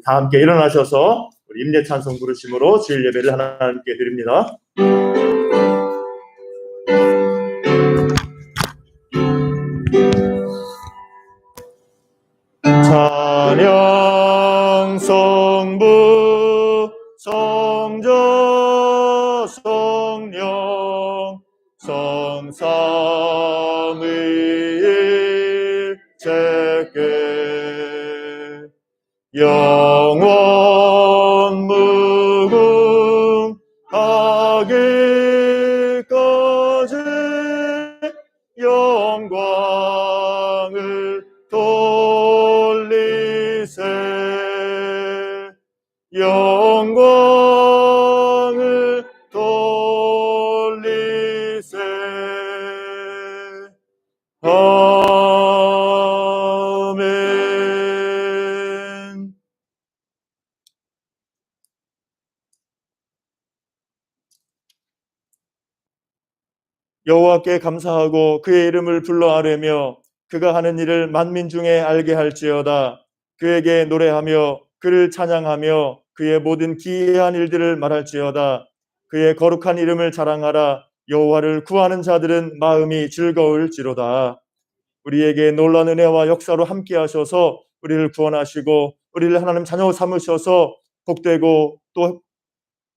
다 함께 일어나셔서 우리 임재 찬송 부르심으로 주일 예배를 하나님께 드립니다. 찬양 성부 성자 성령 성삼위일체께 영원 무궁하기까지 영광을 돌리세 영광을 돌리세 아멘. 여호와께 감사하고 그의 이름을 불러 아뢰며 그가 하는 일을 만민 중에 알게 할지어다. 그에게 노래하며 그를 찬양하며 그의 모든 기이한 일들을 말할지어다. 그의 거룩한 이름을 자랑하라. 여호와를 구하는 자들은 마음이 즐거울지로다. 우리에게 놀라운 은혜와 역사로 함께 하셔서 우리를 구원하시고 우리를 하나님 자녀 삼으셔서 복되고 또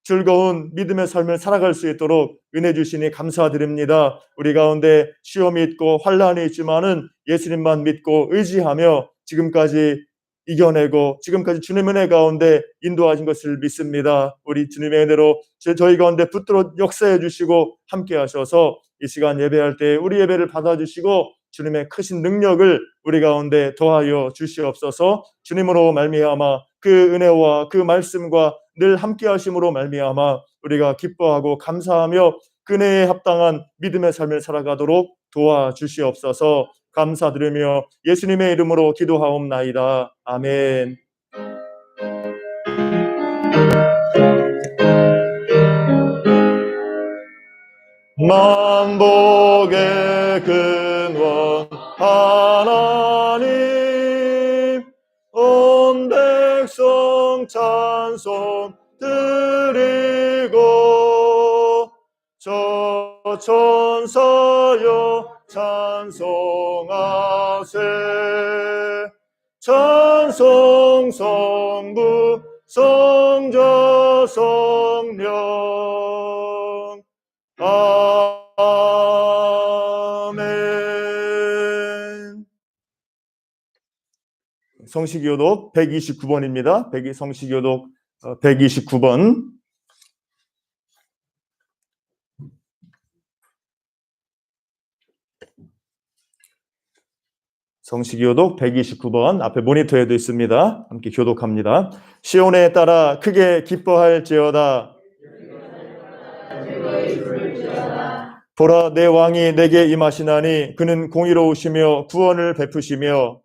즐거운 믿음의 삶을 살아갈 수 있도록 은혜 주시니 감사드립니다. 우리 가운데 시험이 있고 환난이 있지만은 예수님만 믿고 의지하며 지금까지 이겨내고 지금까지 주님의 은혜 가운데 인도하신 것을 믿습니다. 우리 주님의 은혜로 저희 가운데 붙들어 역사해 주시고 함께 하셔서 이 시간 예배할 때 우리 예배를 받아주시고 주님의 크신 능력을 우리 가운데 더하여 주시옵소서. 주님으로 말미암아 그 은혜와 그 말씀과 늘 함께 하심으로 말미암아 우리가 기뻐하고 감사하며 그네에 합당한 믿음의 삶을 살아가도록 도와주시옵소서. 감사드리며 예수님의 이름으로 기도하옵나이다. 아멘. 만복의 근원 하나님 온 백성 찬송 드리고 저 천사여 찬송하세 찬송 성부 성자 성령 아멘. 성시교독 129번입니다. 성시교독 129번. 성시교독 129번 앞에 모니터에도 있습니다. 함께 교독합니다. 시온에 따라 크게 기뻐할지어다. 보라 내 왕이 내게 임하시나니 그는 공의로우시며 구원을 베푸시며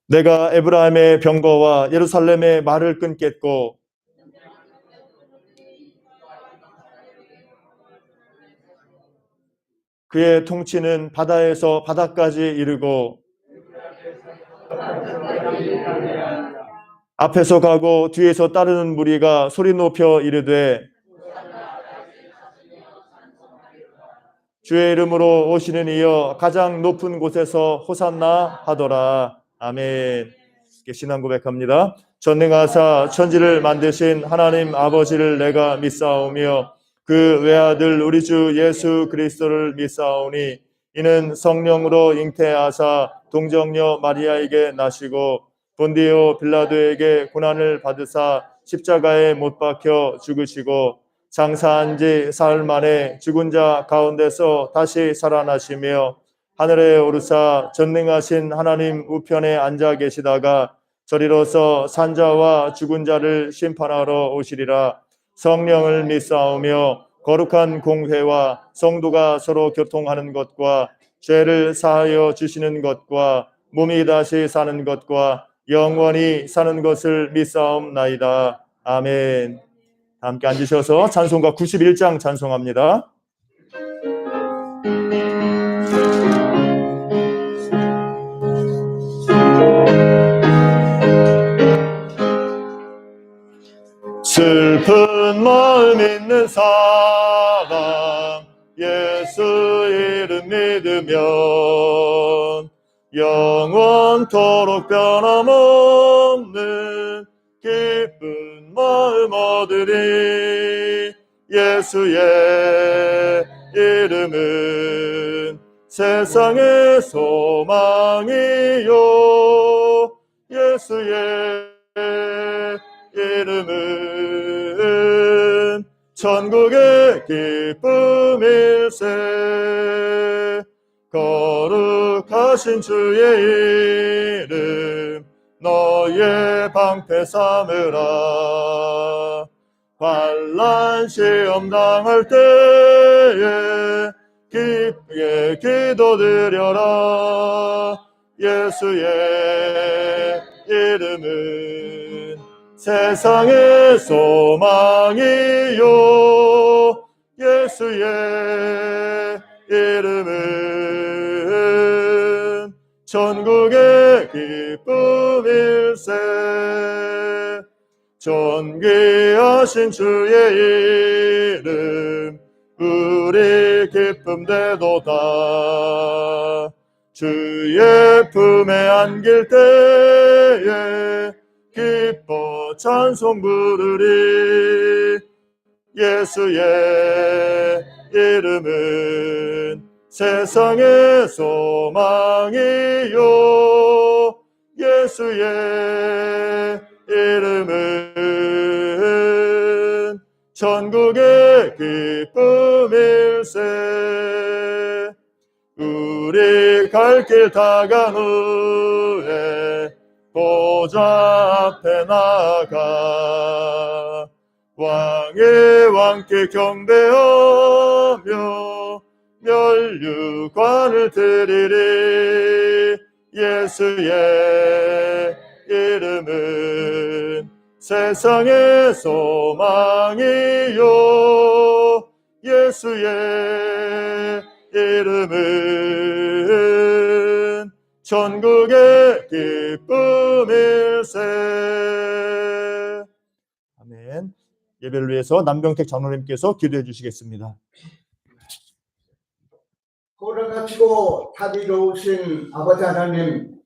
내가 에브라임의 병거와 예루살렘의 말을 끊겠고 그의 통치는 바다에서 바다까지 이르고 앞에서 가고 뒤에서 따르는 무리가 소리 높여 이르되 주의 이름으로 오시는 이여 가장 높은 곳에서 호산나 하더라. 아멘. 신앙 고백합니다. 전능하사 천지를 만드신 하나님 아버지를 내가 믿사오며 그 외아들 우리 주 예수 그리스도를 믿사오니 이는 성령으로 잉태하사 동정녀 마리아에게 나시고 본디오 빌라도에게 고난을 받으사 십자가에 못 박혀 죽으시고 장사한 지 사흘 만에 죽은 자 가운데서 다시 살아나시며 하늘에 오르사 전능하신 하나님 우편에 앉아 계시다가 저리로서 산자와 죽은 자를 심판하러 오시리라. 성령을 믿사오며 거룩한 공회와 성도가 서로 교통하는 것과 죄를 사하여 주시는 것과 몸이 다시 사는 것과 영원히 사는 것을 믿사옵나이다. 아멘. 함께 앉으셔서 찬송가 91장 찬송합니다. 믿으면 영원토록 변함없는 기쁜 마음 얻으리. 예수의 이름은 세상의 소망이요, 예수의 이름은 천국의 기쁨일세. 거룩하신 주의 이름 너의 방패 삼으라. 환난 시험 당할 때에 기쁘게 기도드려라. 예수의 이름은 세상의 소망이요, 예수의 이름은 천국의 기쁨일세. 존귀하신 주의 이름 우리 기쁨 되도다. 주의 품에 안길 때에 기뻐 찬송 부르리. 예수의 이름은 세상의 소망이요, 예수의 이름은 천국의 기쁨일세. 우리 갈 길 다 간 후에 보좌 앞에 나가 왕의 왕께 경배하며 멸류관을 드리리. 예수의 이름은 세상의 소망이요, 예수의 이름은 천국의 기쁨일세. 아멘. 예배를 위해서 남병택 장로님께서 기도해 주시겠습니다. 걸어가시고 자비로우신 아버지 하나님,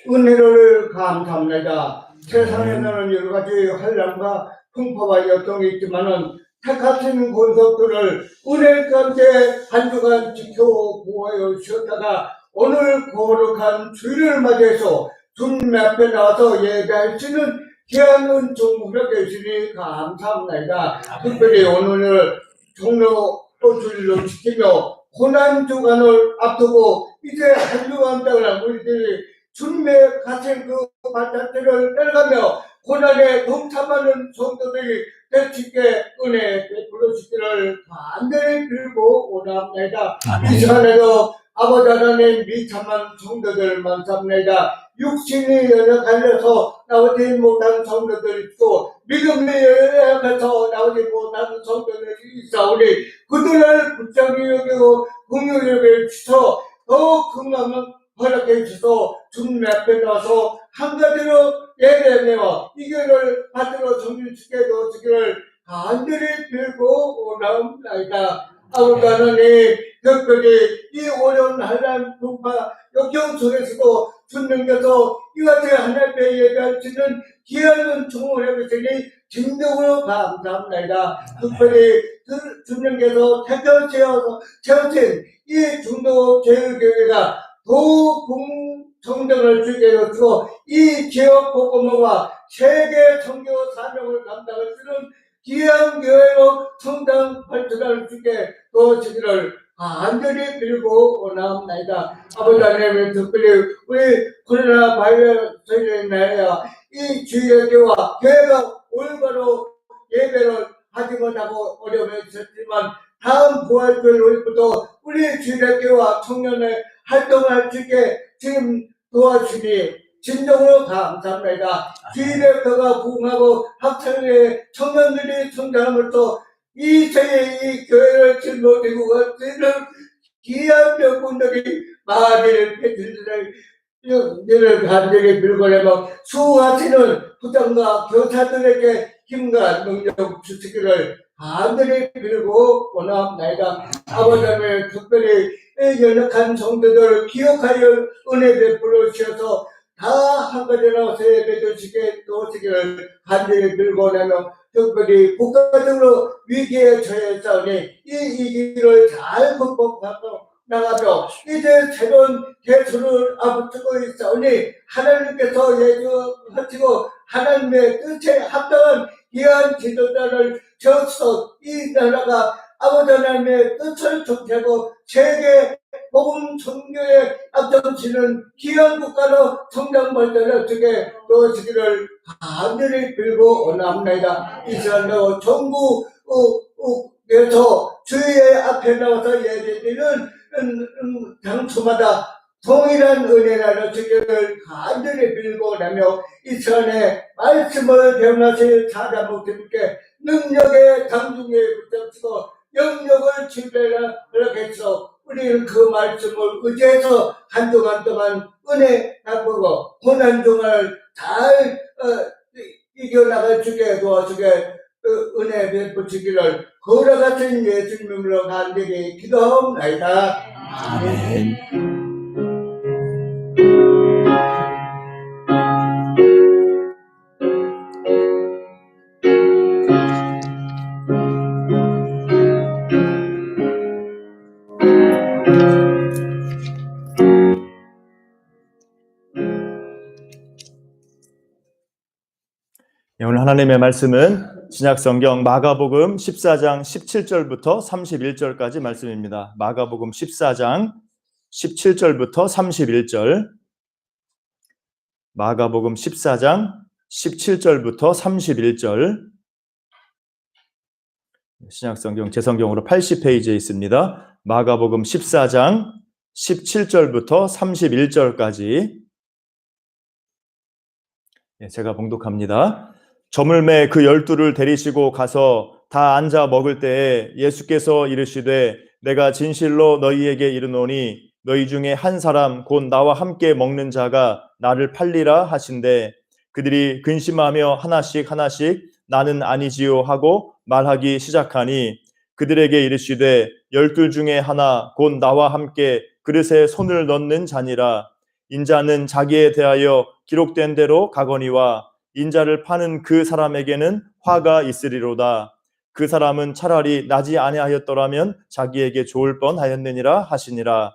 은혜를 감사합니다. 세상에는 여러 가지 환난과 풍파와 역경이 있지만은 택하신 권속들을 은혜 가운데 한 주간 지켜 보호해 주셨다가 오늘 거룩한 주일을 맞이해서 주님 앞에 나와서 예배할 수 있는 귀한 은총으로 계시니 감사합니다. 특별히 오늘 종로 또 주일로 지키며 고난 주간을 앞두고 이제 한 주간 동안 우리들이 주님의 가신 그 발자취를 따라가며 고난에 동참하는 성도들이 될 수 있게 은혜 베풀어 주시기를 간절히 빌고 원합니다. 이 시간에도 아버지 하나님 비참한 성도들 많습니다. 육신이 연약하여서 나오지 못한 성도들이 있고 믿음이 연약해서 나오지 못한 성도들이 있사오니 그들을 붙잡이 여기고 긍휼히 여겨 주셔서 더 건강을 허락해 주셔서 주님 앞에 나와서 한 가지로 예배하며 이 교회를 받들어 정진시켜 주시기를 간절히 빌고 원합니다. 아버지 하나님, 특별히 이 어려운 한란 풍파 역경 속에서도 주님께서 이같이 하나님의 예배할 수 있는 귀한 은총을 해주시니 진정으로 감사합니다. 특별히 주님께서 태어나셔서 채우신 이 중도 제일교회가 더욱 성장을 주게 되었고 이 지역 복음화와 세계 선교 사명을 감당할 수 있는 귀한 교회로 성장 발전할 수 있게 도와주기를 간절히 빌고 원합니다. 아버지 하나님, 특별히 우리 코로나 바이러스로 인하여 이 주일교회와 교회가 올바로 예배를 하지 못하고 어려움이 있었지만 다음 부활절 우리부터 우리 주일교회와 청년의 활동할 수 있게 지금 도와주니 진정으로 감사합니다. 주일교회가 부흥하고 학생의 청년들이 성장함으로써 이 세계의 이 교회를 짊어지고 가시는 귀한 명분들이 많이를 늘 간절히 빌고내고 수고하시는 부장과 교사들에게 힘과 능력 주시기를 간절히 빌고 원하옵나이다. 아버지 하나님 특별히 연약한 성도들을 기억하여 은혜 베풀어 주셔서 다 한가지 나와서 예배 드시게 도우시기를 간절히 빌고 나면 특별히 국가적으로 위기에 처했사오니 이 위기를 잘 극복하고 나가며 이제 새로운 대수를 앞두고 있사오니 하나님께서 예주하시고 하나님의 뜻에 합당한 귀한 지도자를 저서 이 나라가 아버지 하나님의 뜻을 통하고 세계 복음 선교에 앞장서는 귀한 국가로 성장 발전을 주게 도와주기를 간절히 빌고 원합니다. 이스라엘 정부에서 주의 앞에 나와서 예배드리는 장소마다 동일한 은혜를 주기를 간절히 빌고 나며 이스라엘의 말씀을 변화시 찾아 목님께 능력의 강중에 붙잡고 영역을 지배하겠소. 우리는 그 말씀을 의지해서 한동안 동안 은혜 나쁘고 고난 동안을 잘 이겨나갈 주게 도와주게 은혜 베푸시기를 거울과 같은 예수님으로 간절히 기도하옵나이다. 아멘. 오늘 하나님의 말씀은 신약성경 마가복음 14장 17절부터 31절까지 말씀입니다. 마가복음 14장 17절부터 31절, 마가복음 14장 17절부터 31절, 신약성경 제 성경으로 80페이지에 있습니다. 마가복음 14장 17절부터 31절까지 제가 봉독합니다. 저물매 그 12를 데리시고 가서 다 앉아 먹을 때에 예수께서 이르시되 내가 진실로 너희에게 이르노니 너희 중에 한 사람 곧 나와 함께 먹는 자가 나를 팔리라 하신대 그들이 근심하며 하나씩 나는 아니지요 하고 말하기 시작하니 그들에게 이르시되 12 중에 하나 곧 나와 함께 그릇에 손을 넣는 자니라. 인자는 자기에 대하여 기록된 대로 가거니와 인자를 파는 그 사람에게는 화가 있으리로다. 그 사람은 차라리 나지 아니하였더라면 자기에게 좋을 뻔하였느니라 하시니라.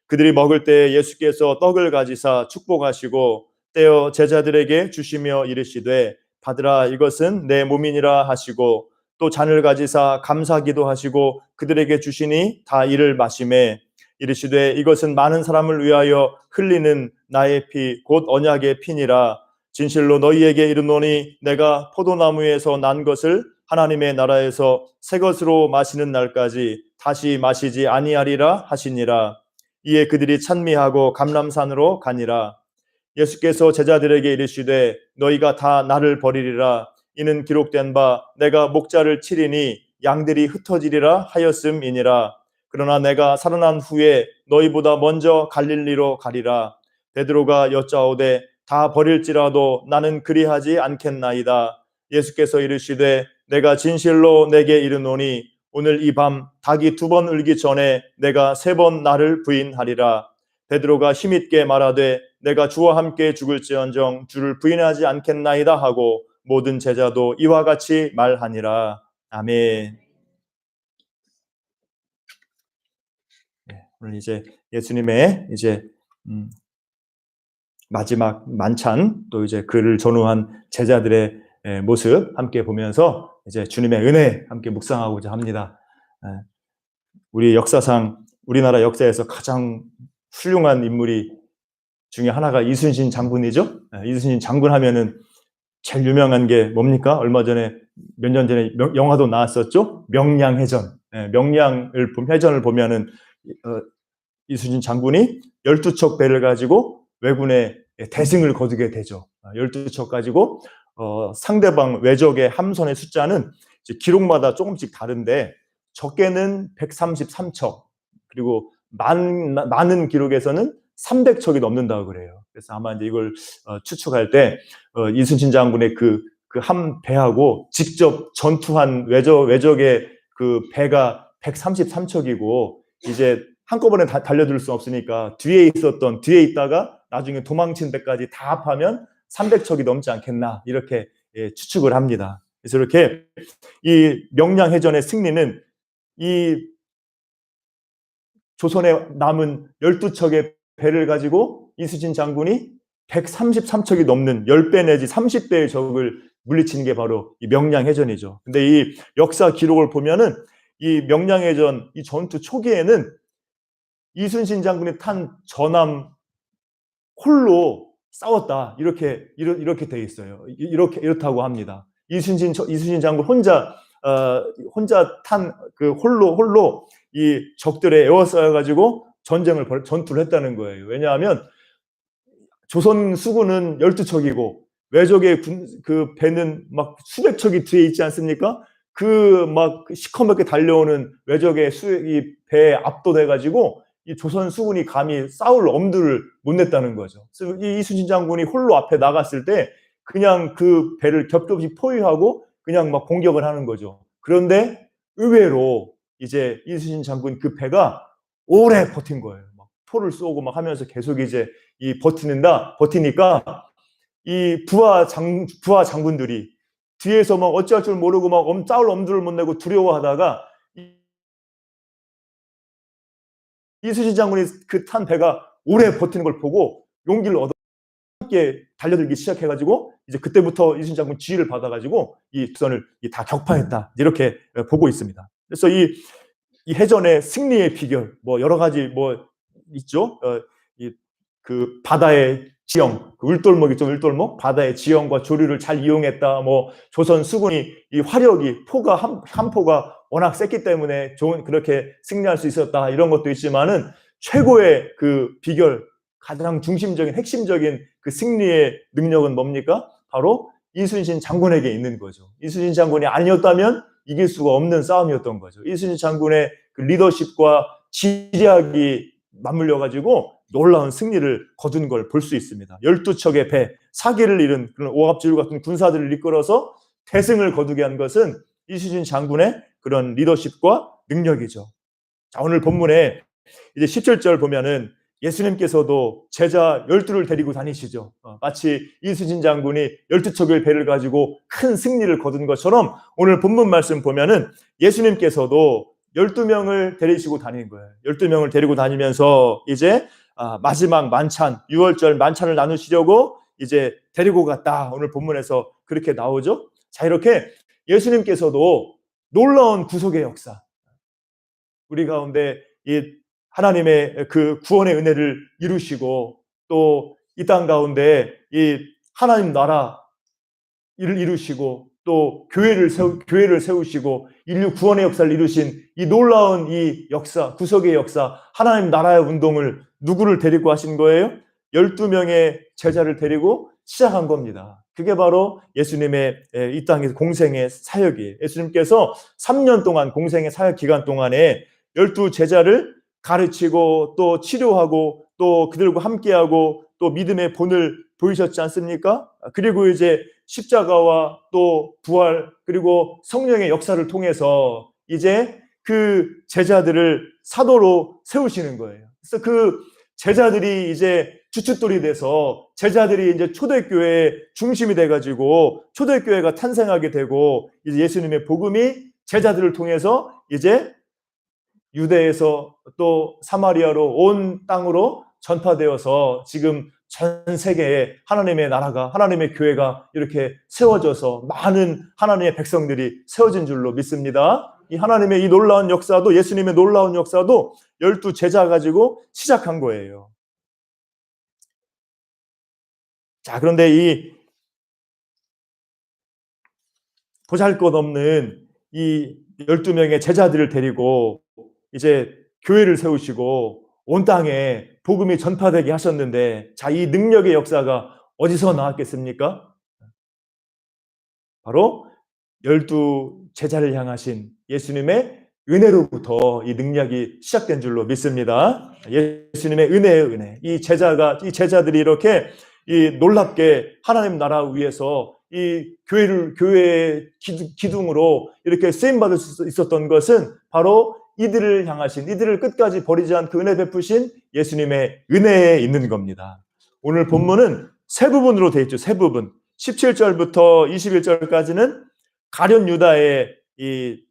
그들이 먹을 때 예수께서 떡을 가지사 축복하시고 떼어 제자들에게 주시며 이르시되 받으라 이것은 내 몸이니라 하시고 또 잔을 가지사 감사기도 하시고 그들에게 주시니 다 이를 마시매 이르시되 이것은 많은 사람을 위하여 흘리는 나의 피 곧 언약의 피니라. 진실로 너희에게 이르노니 내가 포도나무에서 난 것을 하나님의 나라에서 새 것으로 마시는 날까지 다시 마시지 아니하리라 하시니라. 이에 그들이 찬미하고 감람산으로 가니라. 예수께서 제자들에게 이르시되 너희가 다 나를 버리리라. 이는 기록된 바 내가 목자를 치리니 양들이 흩어지리라 하였음이니라. 그러나 내가 살아난 후에 너희보다 먼저 갈릴리로 가리라. 베드로가 여짜오되 다 버릴지라도 나는 그리하지 않겠나이다. 예수께서 이르시되 내가 진실로 내게 이르노니 오늘 이 밤 닭이 2번 울기 전에 내가 3번 나를 부인하리라. 베드로가 힘있게 말하되 내가 주와 함께 죽을지언정 주를 부인하지 않겠나이다 하고 모든 제자도 이와 같이 말하니라. 아멘. 오늘 이제 예수님의 마지막 만찬 또 이제 그를 전후한 제자들의 모습 함께 보면서 이제 주님의 은혜 함께 묵상하고자 합니다. 우리 역사상 우리나라 역사에서 가장 훌륭한 인물이 중에 하나가 이순신 장군이죠. 이순신 장군 하면은 제일 유명한 게 뭡니까? 얼마 전에 몇 년 전에 영화도 나왔었죠. 명량해전. 해전을 보면은 이순신 장군이 12척 배를 가지고 왜군에 대승을 거두게 되죠. 12척 가지고 상대방 외적의 함선의 숫자는 이제 기록마다 조금씩 다른데 적게는 133척 그리고 많은 기록에서는 300척이 넘는다고 그래요. 그래서 아마 이제 이걸 추측할 때 이순신 장군의 그 그 한 배하고 직접 전투한 외적의 그 배가 133척이고 이제 한꺼번에 다 달려들 수 없으니까 뒤에 있다가 나중에 도망친 배까지 다 합하면 300척이 넘지 않겠나 이렇게 추측을 합니다. 그래서 이렇게 이 명량해전의 승리는 이 조선에 남은 12척의 배를 가지고 이수진 장군이 133척이 넘는 10배 내지 30배의 적을 물리치는 게 바로 이 명량해전이죠. 근데 이 역사 기록을 보면은 이 명량해전 이 전투 초기에는 이순신 장군이 탄 전함 홀로 싸웠다. 이렇게 돼 있어요. 이렇다고 합니다. 이순신 장군 혼자 탄 그 홀로 이 적들에 에워싸여 가지고 전투를 했다는 거예요. 왜냐하면 조선 수군은 12척이고 외적의 그 배는 막 수백 척이 뒤에 있지 않습니까? 그 막 시커멓게 달려오는 외적의 이 배에 압도돼 가지고 이 조선 수군이 감히 싸울 엄두를 못 냈다는 거죠. 그래서 이 이순신 장군이 홀로 앞에 나갔을 때 그냥 그 배를 겹겹이 포위하고 그냥 막 공격을 하는 거죠. 그런데 의외로 이제 이순신 장군 그 배가 오래 버틴 거예요. 막 포를 쏘고 막 하면서 계속 이제 버티니까 이 부하 장군들이 뒤에서 막 어찌할 줄 모르고 막 싸울 엄두를 못 내고 두려워하다가 이순신 장군이 그 탄 배가 오래 버티는 걸 보고 용기를 얻어 함께 달려들기 시작해가지고 이제 그때부터 이순신 장군 지휘를 받아가지고 이 두선을 다 격파했다 이렇게 보고 있습니다. 그래서 이 해전의 승리의 비결 뭐 여러 가지 뭐 있죠. 그 바다의 지형, 그 울돌목 있죠, 울돌목. 바다의 지형과 조류를 잘 이용했다. 뭐 조선 수군이 이 화력이 한 포가 워낙 셌기 때문에 그렇게 승리할 수 있었다. 이런 것도 있지만은 최고의 그 비결, 가장 중심적인 핵심적인 그 승리의 능력은 뭡니까? 바로 이순신 장군에게 있는 거죠. 이순신 장군이 아니었다면 이길 수가 없는 싸움이었던 거죠. 이순신 장군의 그 리더십과 지략이 맞물려 가지고 놀라운 승리를 거둔 걸 볼 수 있습니다. 12척의 배, 사기를 잃은 그런 오합지졸 같은 군사들을 이끌어서 대승을 거두게 한 것은 이순신 장군의 그런 리더십과 능력이죠. 자, 오늘 본문에 이제 17절 보면은 예수님께서도 제자 12를 데리고 다니시죠. 마치 이순신 장군이 12척의 배를 가지고 큰 승리를 거둔 것처럼 오늘 본문 말씀 보면은 예수님께서도 12명을 데리시고 다니는 거예요. 12명을 데리고 다니면서 이제 마지막 만찬, 6월절 만찬을 나누시려고 이제 데리고 갔다. 오늘 본문에서 그렇게 나오죠. 자, 이렇게 예수님께서도 놀라운 구속의 역사, 우리 가운데 이 하나님의 그 구원의 은혜를 이루시고 또 이 땅 가운데 이 하나님 나라 를 이루시고 또 교회를 세우시고 인류 구원의 역사를 이루신 이 놀라운 이 역사, 구속의 역사, 하나님 나라의 운동을 누구를 데리고 하신 거예요? 12명의 제자를 데리고 시작한 겁니다. 그게 바로 예수님의 이 땅에서 공생의 사역이에요. 예수님께서 3년 동안 공생의 사역 기간 동안에 12 제자를 가르치고 또 치료하고 또 그들과 함께하고 또 믿음의 본을 보이셨지 않습니까? 그리고 이제 십자가와 또 부활 그리고 성령의 역사를 통해서 이제 그 제자들을 사도로 세우시는 거예요. 그래서 그 제자들이 이제 주춧돌이 돼서 제자들이 이제 초대교회의 중심이 돼가지고 초대교회가 탄생하게 되고 이제 예수님의 복음이 제자들을 통해서 이제 유대에서 또 사마리아로 온 땅으로 전파되어서 지금 전 세계에 하나님의 나라가, 하나님의 교회가 이렇게 세워져서 많은 하나님의 백성들이 세워진 줄로 믿습니다. 이 하나님의 이 놀라운 역사도, 예수님의 놀라운 역사도 12 제자 가지고 시작한 거예요. 자, 그런데 이 보잘것없는 이 12명의 제자들을 데리고 이제 교회를 세우시고 온 땅에 복음이 전파되게 하셨는데, 자, 이 능력의 역사가 어디서 나왔겠습니까? 바로 12 제자를 향하신 예수님의 은혜로부터 이 능력이 시작된 줄로 믿습니다. 예수님의 은혜의 은혜. 이 제자들이 이렇게 이 놀랍게 하나님 나라 위에서 이 교회의 기둥으로 이렇게 쓰임받을 수 있었던 것은 바로 이들을 향하신, 이들을 끝까지 버리지 않고 은혜 베푸신 예수님의 은혜에 있는 겁니다. 오늘 본문은 세 부분으로 되어 있죠. 세 부분. 17절부터 21절까지는 가룟 유다의 이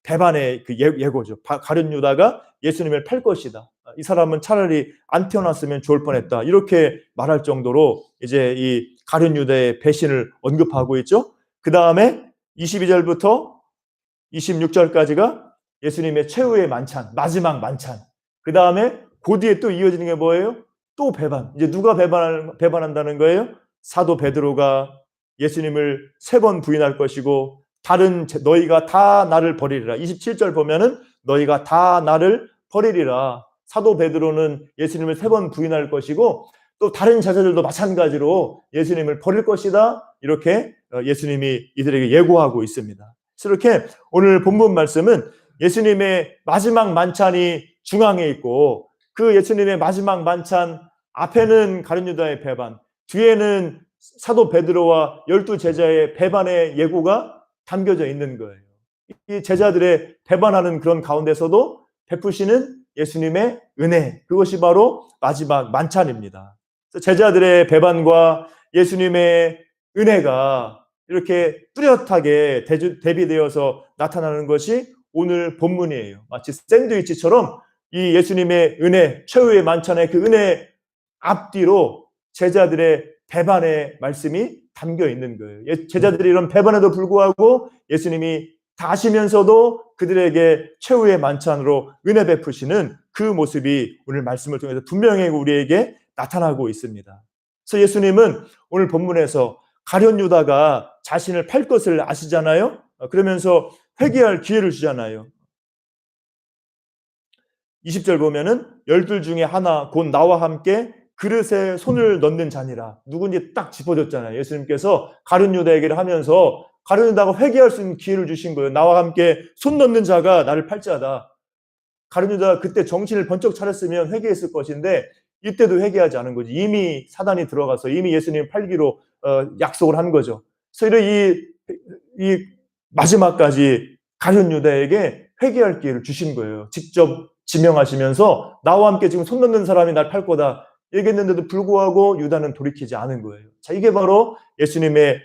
배반의 그 예고죠. 가룟 유다가 예수님을 팔 것이다. 이 사람은 차라리 안 태어났으면 좋을 뻔했다. 이렇게 말할 정도로 이제 이 가룟 유다의 배신을 언급하고 있죠. 그 다음에 22절부터 26절까지가 예수님의 최후의 만찬, 마지막 만찬. 그 다음에 그 뒤에 또 이어지는 게 뭐예요? 또 배반. 이제 누가 배반한다는 거예요? 사도 베드로가 예수님을 3번 부인할 것이고, 너희가 다 나를 버리리라. 27절 보면은 너희가 다 나를 버리리라. 사도 베드로는 예수님을 3번 부인할 것이고, 또 다른 제자들도 마찬가지로 예수님을 버릴 것이다. 이렇게 예수님이 이들에게 예고하고 있습니다. 이렇게 오늘 본문 말씀은 예수님의 마지막 만찬이 중앙에 있고, 그 예수님의 마지막 만찬 앞에는 가룟 유다의 배반, 뒤에는 사도 베드로와 12제자의 배반의 예고가 담겨져 있는 거예요. 이 제자들의 배반하는 그런 가운데서도 베푸시는 예수님의 은혜, 그것이 바로 마지막 만찬입니다. 제자들의 배반과 예수님의 은혜가 이렇게 뚜렷하게 대비되어서 나타나는 것이 오늘 본문이에요. 마치 샌드위치처럼 이 예수님의 은혜, 최후의 만찬의 그 은혜 앞뒤로 제자들의 배반의 말씀이 담겨 있는 거예요. 제자들이 이런 배반에도 불구하고 예수님이 다 아시면서도 그들에게 최후의 만찬으로 은혜 베푸시는 그 모습이 오늘 말씀을 통해서 분명히 우리에게 나타나고 있습니다. 그래서 예수님은 오늘 본문에서 가룟 유다가 자신을 팔 것을 아시잖아요. 그러면서 회개할 기회를 주잖아요. 20절 보면은 12 중에 하나 곧 나와 함께 그릇에 손을 넣는 자니라. 누군지 딱 짚어줬잖아요. 예수님께서 가룟 유다 얘기를 하면서 가룟 유다가 회개할 수 있는 기회를 주신 거예요. 나와 함께 손 넣는 자가 나를 팔 자다. 가룟 유다가 그때 정신을 번쩍 차렸으면 회개했을 것인데 이때도 회개하지 않은 거지. 이미 사단이 들어가서 이미 예수님 팔기로 약속을 한 거죠. 그래서 이 마지막까지 가룟 유다에게 회개할 기회를 주신 거예요. 직접 지명하시면서 나와 함께 지금 손 넣는 사람이 날 팔 거다 얘기했는데도 불구하고 유다는 돌이키지 않은 거예요. 자, 이게 바로 예수님의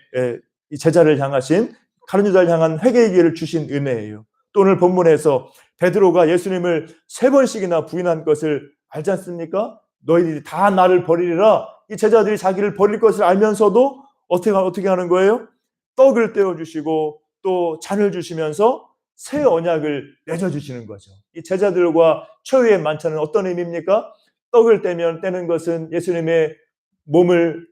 제자를 향하신 가룟 유다를 향한 회개의 기회를 주신 은혜예요. 또 오늘 본문에서 베드로가 예수님을 3번씩이나 부인한 것을 알지 않습니까? 너희들이 다 나를 버리리라. 이 제자들이 자기를 버릴 것을 알면서도 어떻게 하는 거예요? 떡을 떼어주시고 또 잔을 주시면서 새 언약을 맺어주시는 거죠. 이 제자들과 최후의 만찬은 어떤 의미입니까? 떡을 떼는 것은 예수님의 몸을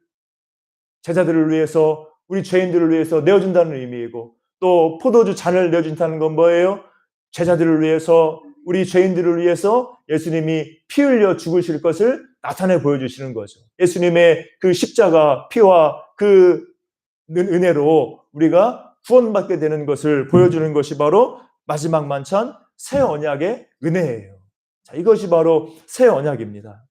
제자들을 위해서, 우리 죄인들을 위해서 내어준다는 의미이고, 또 포도주 잔을 내어준다는 건 뭐예요? 제자들을 위해서, 우리 죄인들을 위해서 예수님이 피 흘려 죽으실 것을 나타내 보여주시는 거죠. 예수님의 그 십자가 피와 그 은혜로 우리가 구원받게 되는 것을 보여주는 것이 바로 마지막 만찬 새 언약의 은혜예요. 자, 이것이 바로 새 언약입니다.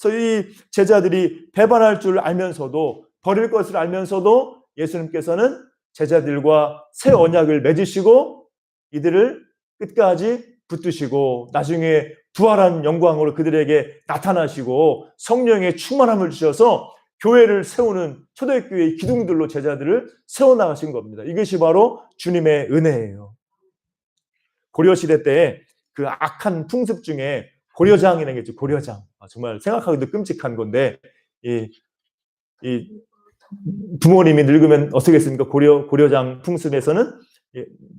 그래서 이 제자들이 배반할 줄 알면서도, 버릴 것을 알면서도 예수님께서는 제자들과 새 언약을 맺으시고 이들을 끝까지 붙드시고 나중에 부활한 영광으로 그들에게 나타나시고 성령의 충만함을 주셔서 교회를 세우는 초대교회의 기둥들로 제자들을 세워나가신 겁니다. 이것이 바로 주님의 은혜예요. 고려시대 때 그 악한 풍습 중에 고려장이라는 게 있죠. 고려장. 정말 생각하기도 끔찍한 건데, 이 부모님이 늙으면 어떻겠습니까? 고려장 풍습에서는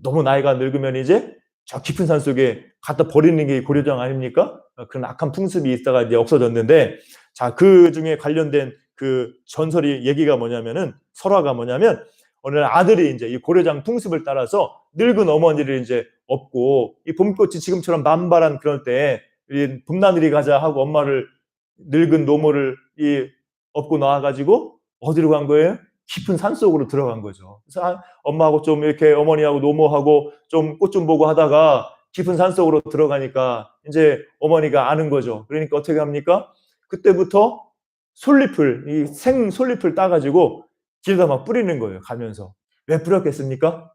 너무 나이가 늙으면 이제 저 깊은 산 속에 갖다 버리는 게 고려장 아닙니까? 그런 악한 풍습이 있다가 이제 없어졌는데, 자, 그 중에 관련된 그 전설이 얘기가 뭐냐면은, 설화가 뭐냐면, 어느 날 아들이 이제 이 고려장 풍습을 따라서 늙은 어머니를 이제 업고, 이 봄꽃이 지금처럼 만발한 그럴 때 이 봄나들이 가자 하고 엄마를, 늙은 노모를 업고 나와가지고 어디로 간 거예요? 깊은 산 속으로 들어간 거죠. 그래서 엄마하고 좀 이렇게 어머니하고 노모하고 좀 꽃 좀 보고 하다가 깊은 산 속으로 들어가니까 이제 어머니가 아는 거죠. 그러니까 어떻게 합니까? 그때부터 이 생 솔잎을 따가지고 길에다 막 뿌리는 거예요. 가면서. 왜 뿌렸겠습니까?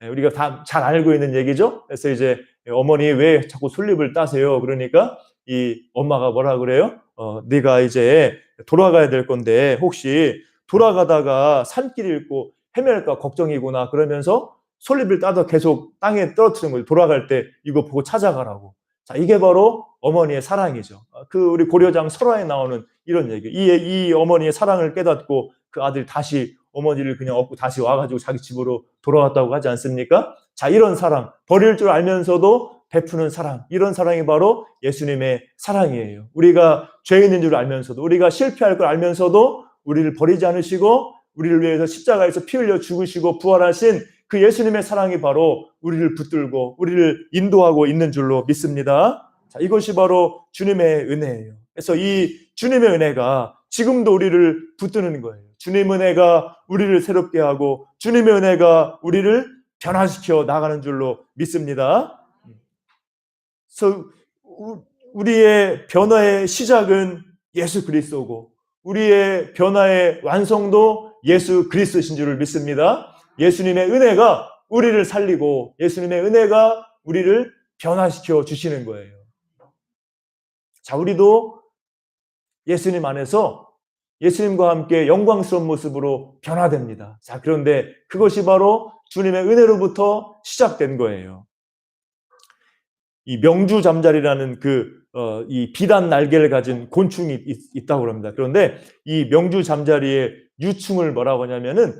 우리가 다 잘 알고 있는 얘기죠. 그래서 이제 어머니 왜 자꾸 솔잎을 따세요? 그러니까 이 엄마가 뭐라 그래요? 네가 이제 돌아가야 될 건데 혹시 돌아가다가 산길 잃고 헤맬까 걱정이구나 그러면서 솔잎을 따서 계속 땅에 떨어뜨리는 거예요. 돌아갈 때 이거 보고 찾아가라고. 자, 이게 바로 어머니의 사랑이죠. 그 우리 고려장 설화에 나오는 이런 얘기. 이 어머니의 사랑을 깨닫고 그 아들이 다시 어머니를 그냥 얻고 다시 와가지고 자기 집으로 돌아왔다고 하지 않습니까? 자, 이런 사랑, 버릴 줄 알면서도 베푸는 사랑, 이런 사랑이 바로 예수님의 사랑이에요. 우리가 죄인인 줄 알면서도, 우리가 실패할 걸 알면서도 우리를 버리지 않으시고 우리를 위해서 십자가에서 피 흘려 죽으시고 부활하신 그 예수님의 사랑이 바로 우리를 붙들고 우리를 인도하고 있는 줄로 믿습니다. 자, 이것이 바로 주님의 은혜예요. 그래서 이 주님의 은혜가 지금도 우리를 붙드는 거예요. 주님의 은혜가 우리를 새롭게 하고 주님의 은혜가 우리를 변화시켜 나가는 줄로 믿습니다. 그래서 우리의 변화의 시작은 예수 그리스도고 우리의 변화의 완성도 예수 그리스도신 줄을 믿습니다. 예수님의 은혜가 우리를 살리고 예수님의 은혜가 우리를 변화시켜 주시는 거예요. 자, 우리도 예수님 안에서 예수님과 함께 영광스러운 모습으로 변화됩니다. 자, 그런데 그것이 바로 주님의 은혜로부터 시작된 거예요. 이 명주 잠자리라는 이 비단 날개를 가진 곤충이 있다고 합니다. 그런데 이 명주 잠자리의 유충을 뭐라고 하냐면은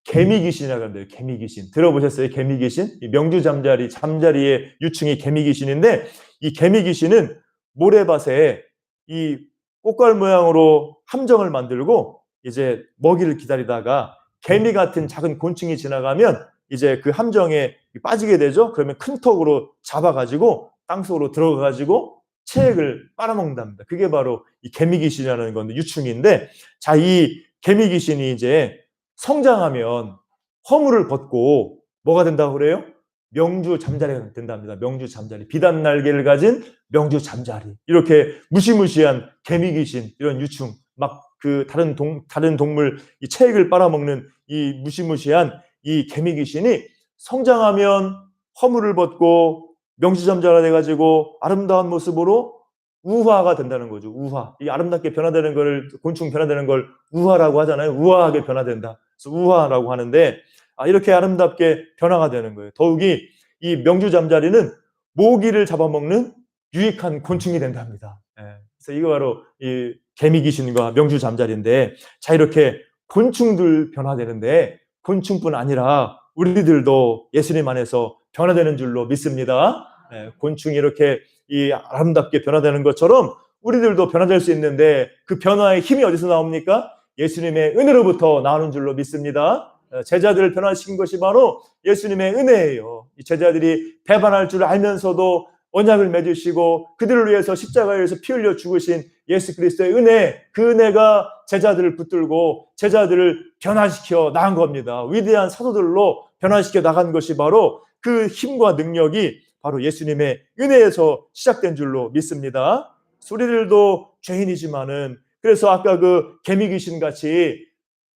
개미귀신이라고 합니다. 개미귀신. 들어보셨어요? 개미귀신? 이 명주 잠자리의 유충이 개미귀신인데 이 개미귀신은 모래밭에 이 꽃갈 모양으로 함정을 만들고 이제 먹이를 기다리다가 개미 같은 작은 곤충이 지나가면 이제 그 함정에 빠지게 되죠. 그러면 큰 턱으로 잡아가지고 땅속으로 들어가가지고 체액을 빨아먹는답니다. 그게 바로 이 개미귀신이라는 건데 유충인데, 자, 이 개미귀신이 이제 성장하면 허물을 벗고 뭐가 된다고 그래요? 명주 잠자리가 된답니다. 명주 잠자리. 비단 날개를 가진 명주 잠자리. 이렇게 무시무시한 개미귀신, 이런 유충, 막 그 다른 동물 이 체액을 빨아먹는 이 무시무시한 이 개미귀신이 성장하면 허물을 벗고 명주 잠자리가 돼가지고 아름다운 모습으로 우화가 된다는 거죠. 우화. 이 아름답게 변화되는 걸, 곤충 변화되는 걸 우화라고 하잖아요. 우아하게 변화된다. 그래서 우화라고 하는데, 이렇게 아름답게 변화가 되는 거예요. 더욱이 이 명주 잠자리는 모기를 잡아먹는 유익한 곤충이 된답니다. 그래서 이거 바로 이 개미 귀신과 명주 잠자리인데, 자, 이렇게 곤충들 변화되는데 곤충뿐 아니라 우리들도 예수님 안에서 변화되는 줄로 믿습니다. 곤충이 이렇게 이 아름답게 변화되는 것처럼 우리들도 변화될 수 있는데 그 변화의 힘이 어디서 나옵니까? 예수님의 은혜로부터 나오는 줄로 믿습니다. 제자들을 변화시킨 것이 바로 예수님의 은혜예요. 이 제자들이 배반할 줄 알면서도 언약을 맺으시고 그들을 위해서 십자가에서 피 흘려 죽으신 예수 그리스도의 은혜, 그 은혜가 제자들을 붙들고 제자들을 변화시켜 나간 겁니다. 위대한 사도들로 변화시켜 나간 것이 바로 그 힘과 능력이 바로 예수님의 은혜에서 시작된 줄로 믿습니다. 우리들도 죄인이지만은, 그래서 아까 그 개미 귀신 같이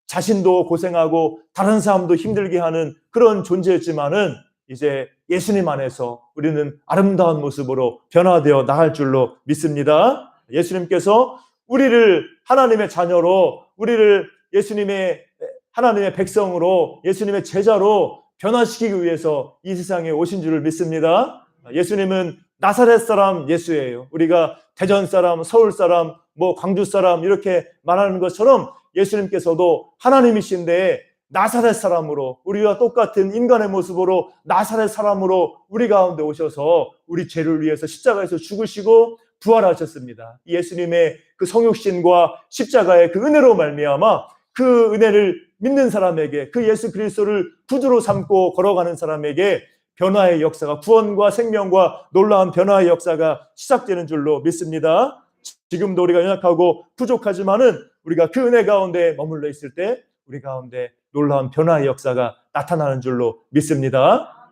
자신도 고생하고 다른 사람도 힘들게 하는 그런 존재였지만은 이제 예수님 안에서 우리는 아름다운 모습으로 변화되어 나갈 줄로 믿습니다. 예수님께서 우리를 하나님의 자녀로, 우리를 예수님의 하나님의 백성으로, 예수님의 제자로 변화시키기 위해서 이 세상에 오신 줄을 믿습니다. 예수님은 나사렛 사람 예수예요. 우리가 대전 사람, 서울 사람, 광주 사람 이렇게 말하는 것처럼 예수님께서도 하나님이신데 나사렛 사람으로, 우리와 똑같은 인간의 모습으로 나사렛 사람으로 우리 가운데 오셔서 우리 죄를 위해서 십자가에서 죽으시고 부활하셨습니다. 예수님의 그 성육신과 십자가의 그 은혜로 말미암아 그 은혜를 믿는 사람에게, 그 예수 그리스도를 구주로 삼고 걸어가는 사람에게 변화의 역사가, 구원과 생명과 놀라운 변화의 역사가 시작되는 줄로 믿습니다. 지금도 우리가 연약하고 부족하지만은 우리가 그 은혜 가운데 머물러 있을 때 우리 가운데 놀라운 변화의 역사가 나타나는 줄로 믿습니다.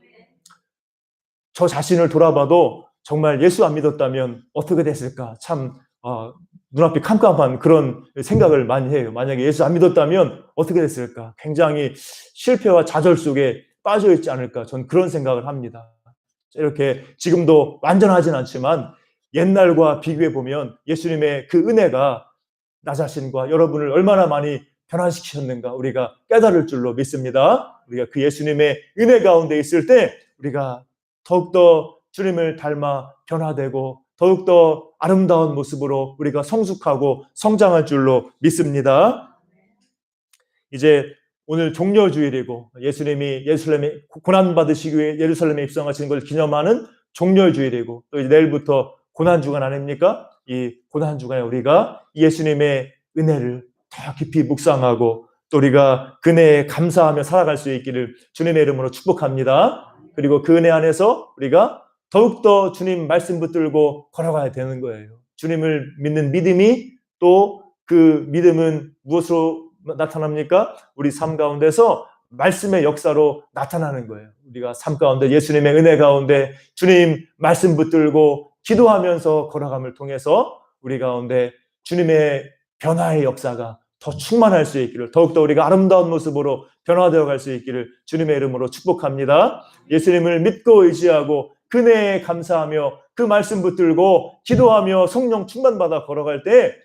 저 자신을 돌아봐도 정말 예수 안 믿었다면 어떻게 됐을까 참 눈앞이 캄캄한 그런 생각을 많이 해요. 만약에 예수 안 믿었다면 어떻게 됐을까? 굉장히 실패와 좌절 속에 빠져 있지 않을까? 전 그런 생각을 합니다. 이렇게 지금도 완전하진 않지만 옛날과 비교해 보면 예수님의 그 은혜가 나 자신과 여러분을 얼마나 많이 변화시키셨는가 우리가 깨달을 줄로 믿습니다. 우리가 그 예수님의 은혜 가운데 있을 때 우리가 더욱더 주님을 닮아 변화되고 더욱더 아름다운 모습으로 우리가 성숙하고 성장할 줄로 믿습니다. 이제 오늘 종려주일이고 예수님이 예루살렘에 고난받으시기 위해 예루살렘에 입성하시는 걸 기념하는 종려주일이고 또 이제 내일부터 고난주간 아닙니까? 이 고난주간에 우리가 예수님의 은혜를 더 깊이 묵상하고 또 우리가 그 은혜에 감사하며 살아갈 수 있기를 주님의 이름으로 축복합니다. 그리고 그 은혜 안에서 우리가 더욱더 주님 말씀 붙들고 걸어가야 되는 거예요. 주님을 믿는 믿음이 또 그 믿음은 무엇으로 나타납니까? 우리 삶 가운데서 말씀의 역사로 나타나는 거예요. 우리가 삶 가운데 예수님의 은혜 가운데 주님 말씀 붙들고 기도하면서 걸어감을 통해서 우리 가운데 주님의 변화의 역사가 더 충만할 수 있기를 더욱더 우리가 아름다운 모습으로 변화되어 갈 수 있기를 주님의 이름으로 축복합니다. 예수님을 믿고 의지하고 그네에 감사하며 그 말씀 붙들고 기도하며 성령 충만받아 걸어갈 때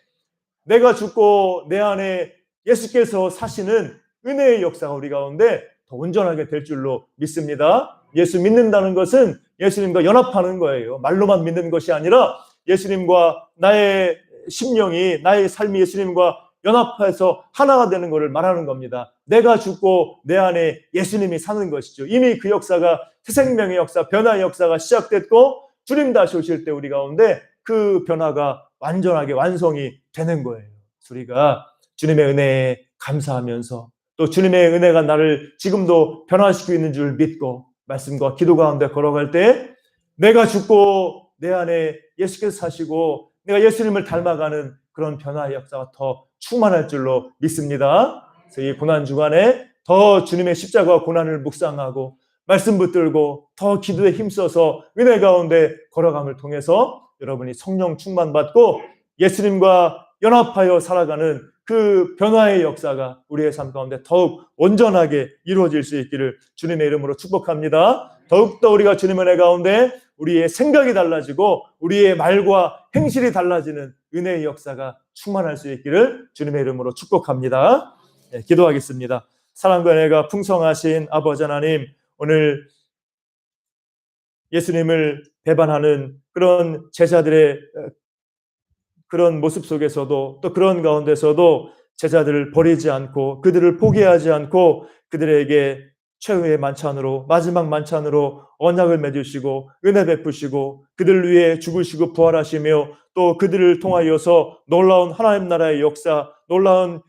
내가 죽고 내 안에 예수께서 사시는 은혜의 역사가 우리 가운데 더 온전하게 될 줄로 믿습니다. 예수 믿는다는 것은 예수님과 연합하는 거예요. 말로만 믿는 것이 아니라 예수님과 나의 심령이 나의 삶이 예수님과 연합해서 하나가 되는 것을 말하는 겁니다. 내가 죽고 내 안에 예수님이 사는 것이죠. 이미 그 역사가 새 생명의 역사, 변화의 역사가 시작됐고 주님 다시 오실 때 우리 가운데 그 변화가 완전하게 완성이 되는 거예요. 우리가 주님의 은혜에 감사하면서 또 주님의 은혜가 나를 지금도 변화시키고 있는 줄 믿고 말씀과 기도 가운데 걸어갈 때 내가 죽고 내 안에 예수께서 사시고 내가 예수님을 닮아가는 그런 변화의 역사가 더 충만할 줄로 믿습니다. 그래서 이 고난주간에 더 주님의 십자가와 고난을 묵상하고 말씀 붙들고 더 기도에 힘써서 은혜 가운데 걸어감을 통해서 여러분이 성령 충만받고 예수님과 연합하여 살아가는 그 변화의 역사가 우리의 삶 가운데 더욱 온전하게 이루어질 수 있기를 주님의 이름으로 축복합니다. 더욱더 우리가 주님의 은혜 가운데 우리의 생각이 달라지고 우리의 말과 행실이 달라지는 은혜의 역사가 충만할 수 있기를 주님의 이름으로 축복합니다. 네, 기도하겠습니다. 사랑과 은혜가 풍성하신 아버지 하나님, 오늘 예수님을 배반하는 그런 제자들의 그런 모습 속에서도 또 그런 가운데서도 제자들을 버리지 않고 그들을 포기하지 않고 그들에게 최후의 만찬으로 마지막 만찬으로 언약을 맺으시고 은혜 베푸시고 그들을 위해 죽으시고 부활하시며 또 그들을 통하여서 놀라운 하나님 나라의 역사, 놀라운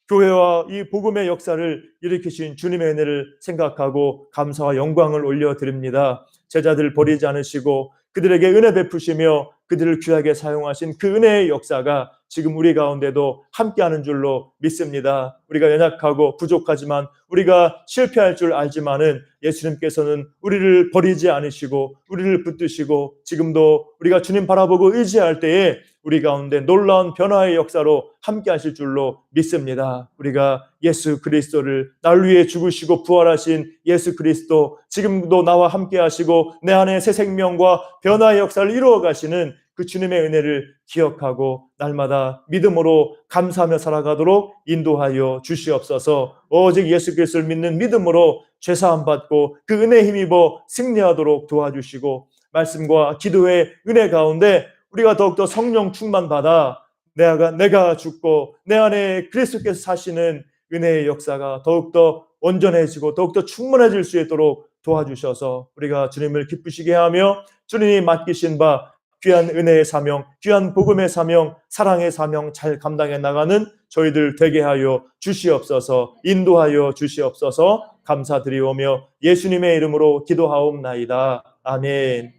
교회와 이 복음의 역사를 일으키신 주님의 은혜를 생각하고 감사와 영광을 올려드립니다. 제자들을 버리지 않으시고 그들에게 은혜 베푸시며 그들을 귀하게 사용하신 그 은혜의 역사가 지금 우리 가운데도 함께하는 줄로 믿습니다. 우리가 연약하고 부족하지만 우리가 실패할 줄 알지만은 예수님께서는 우리를 버리지 않으시고 우리를 붙드시고 지금도 우리가 주님 바라보고 의지할 때에 우리 가운데 놀라운 변화의 역사로 함께 하실 줄로 믿습니다. 우리가 예수 그리스도를 날 위해 죽으시고 부활하신 예수 그리스도 지금도 나와 함께 하시고 내 안에 새 생명과 변화의 역사를 이루어 가시는 그 주님의 은혜를 기억하고 날마다 믿음으로 감사하며 살아가도록 인도하여 주시옵소서. 오직 예수 그리스도를 믿는 믿음으로 죄사함 받고 그 은혜에 힘입어 승리하도록 도와주시고 말씀과 기도의 은혜 가운데 우리가 더욱더 성령 충만받아 내가 죽고 내 안에 그리스도께서 사시는 은혜의 역사가 더욱더 온전해지고 더욱더 충만해질 수 있도록 도와주셔서 우리가 주님을 기쁘시게 하며 주님이 맡기신 바 귀한 은혜의 사명, 귀한 복음의 사명, 사랑의 사명 잘 감당해 나가는 저희들 되게 하여 주시옵소서. 인도하여 주시옵소서. 감사드리오며 예수님의 이름으로 기도하옵나이다. 아멘.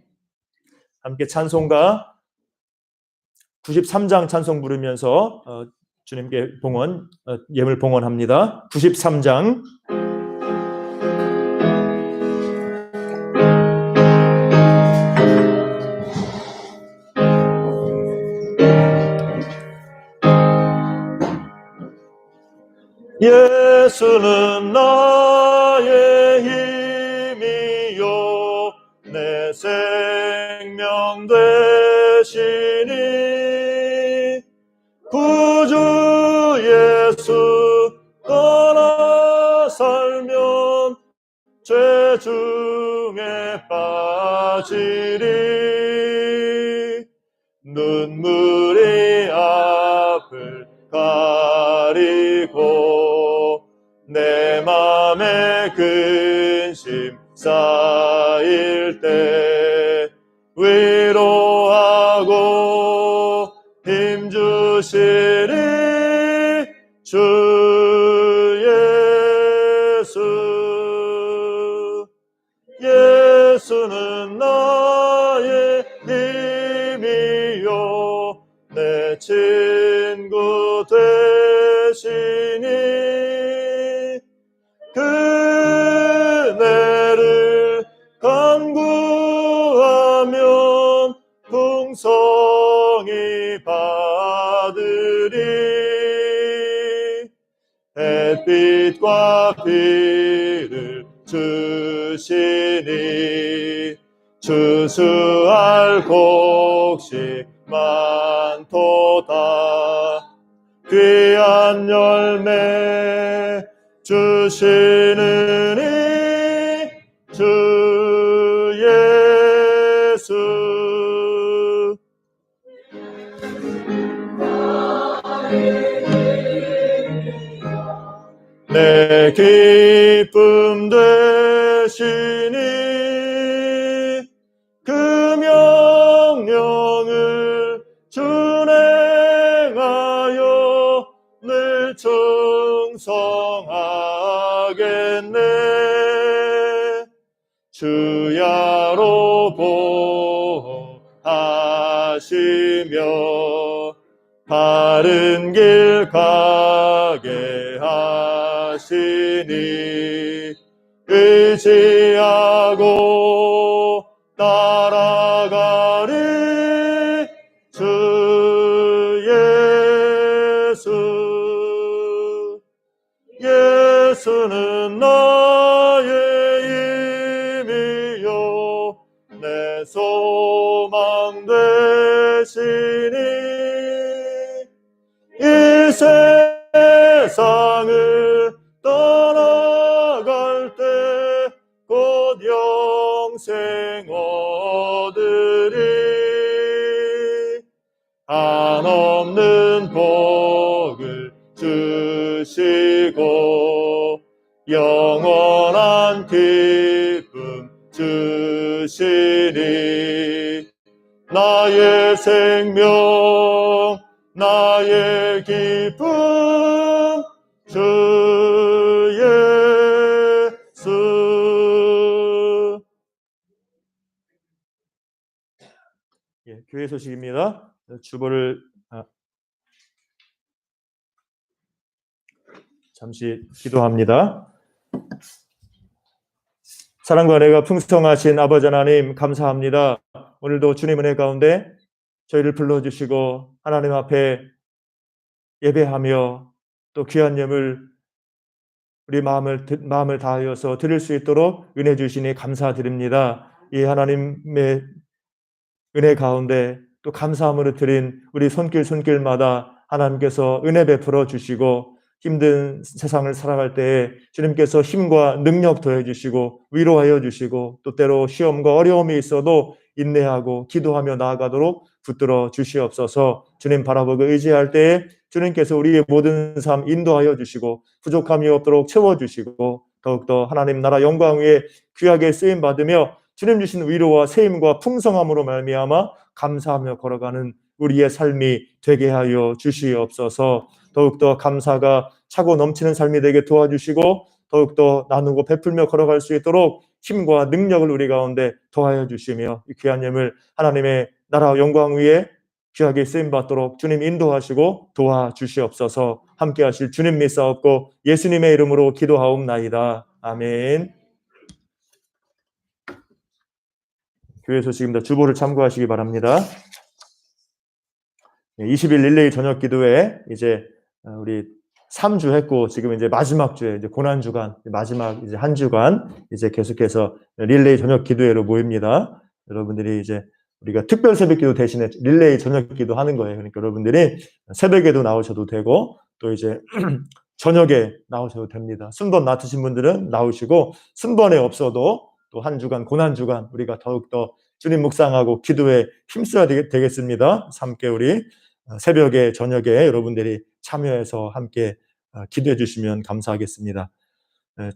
함께 찬송가 93장 찬송 부르면서 주님께 예물 봉헌합니다. 93장 예수는 나의 힘이요 내 생명 되시니 구주 예수 떠나 살면 죄 중에 빠지리 눈물이 앞을 가리고 내 맘에 근심 쌓일 때 위로하고 힘주시리 주 예수 예수는 나의 힘이요 내 친구 되시니 그네를 간구하면 풍성히 받으리 햇빛과 비를 주시니 추수할 곡식 많도다 귀한 열매 주시느니 주 예수 내 기쁨 되시니 그 명령을 준행하여 늘 충성하겠네 주야로 보호하시며 바른 길 가게 하시니 의지하고 따라가리 주 예수 예수는 나의 힘이요 내 소망 되시니 이 세상을 떠나갈 때 곧 영생 얻으리 한없는 복을 주시고 영원한 기쁨 주시니 나의 생명 나의 기쁨 주 예수 교회 소식입니다. 주보를 잠시 기도합니다. 사랑과 은혜가 풍성하신 아버지 하나님 감사합니다. 오늘도 주님 은혜 가운데 저희를 불러주시고 하나님 앞에 예배하며 또 귀한 예물 우리 마음을 다하여서 드릴 수 있도록 은혜 주시니 감사드립니다. 이 하나님의 은혜 가운데 또 감사함으로 드린 우리 손길마다 하나님께서 은혜 베풀어 주시고 힘든 세상을 살아갈 때에 주님께서 힘과 능력 더해 주시고 위로하여 주시고 또 때로 시험과 어려움이 있어도 인내하고 기도하며 나아가도록 붙들어 주시옵소서. 주님 바라보고 의지할 때에 주님께서 우리의 모든 삶 인도하여 주시고 부족함이 없도록 채워주시고 더욱더 하나님 나라 영광 위에 귀하게 쓰임받으며 주님 주신 위로와 세임과 풍성함으로 말미암아 감사하며 걸어가는 우리의 삶이 되게 하여 주시옵소서. 더욱더 감사가 차고 넘치는 삶이 되게 도와주시고 더욱더 나누고 베풀며 걸어갈 수 있도록 힘과 능력을 우리 가운데 더하여 주시며 이 귀한 예물 하나님의 나라 영광 위에 귀하게 쓰임받도록 주님 인도하시고 도와주시옵소서. 함께 하실 주님 믿사옵고 예수님의 이름으로 기도하옵나이다. 아멘. 교회 소식입니다. 주보를 참고하시기 바랍니다. 20일 릴레이 저녁 기도회 이제 우리 3주 했고 지금 이제 마지막 주에 이제 고난 주간 마지막 이제 한 주간 이제 계속해서 릴레이 저녁 기도회로 모입니다. 여러분들이 이제 우리가 특별 새벽기도 대신에 릴레이 저녁기도 하는 거예요. 그러니까 여러분들이 새벽에도 나오셔도 되고 또 이제 저녁에 나오셔도 됩니다. 순번 맡으신 분들은 나오시고 순번에 없어도 또 한 주간 고난 주간 우리가 더욱더 주님 묵상하고 기도에 힘써야 되겠습니다. 함께 우리 새벽에 저녁에 여러분들이 참여해서 함께 기도해 주시면 감사하겠습니다.